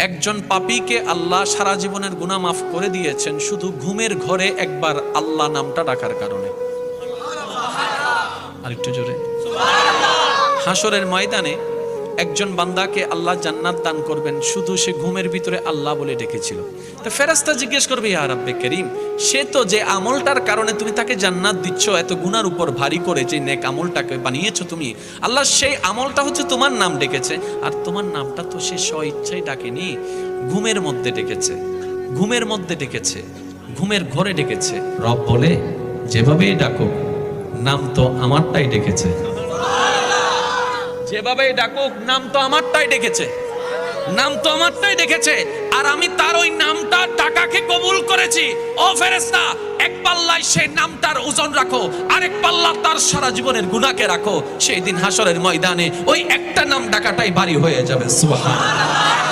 একজন পাপীকে আল্লাহ সারা জীবনের গুনাহ মাফ করে দিয়েছেন শুধু ঘুমের ঘরে একবার আল্লাহ নামটা ডাকার কারণে। আরেকটু জোরে। হাসরের ময়দানে একজন বান্দাকে আল্লাহ জান্নাত দান করবেন শুধু সে ঘুমের ভিতরে আল্লাহ বলে ডেকেছিল। তো ফেরেশতা জিজ্ঞেস করবে, ইয়া রাব্বে করিম, সে তো যে আমলটার কারণে তুমি তাকে জান্নাত দিচ্ছ, এত গুনার উপর ভারী করে যে নেক আমলটাকে বানিয়েছো তুমি, আল্লাহ সেই আমলটা হচ্ছে তোমার নাম ডেকেছে, আর তোমার নামটা তো সে স্ব ইচ্ছায় ডাকেনি, ঘুমের মধ্যে ডেকেছে, ঘুমের মধ্যে ডেকেছে, ঘুমের ঘরে ডেকেছে। রব বলে, যেভাবেই ডাকো নাম তো আমারটাই ডেকেছে, যেভাবে ডাকুক নাম তো আমারটাই ডেকেছে, নাম তো আমারটাই ডেকেছে, আর আমি তার ওই নামটা টাকাকে কবুল করেছি। ও ফেরেশতা, এক পাল্লায় সেই নামটার ওজন রাখো, আরেক পাল্লা তার সারা জীবনের গুনাহকে রাখো। সেই দিন হাসরের ময়দানে ওই একটা নাম ডাকাটাই ভারী হয়ে যাবে। সুবহানাল্লাহ।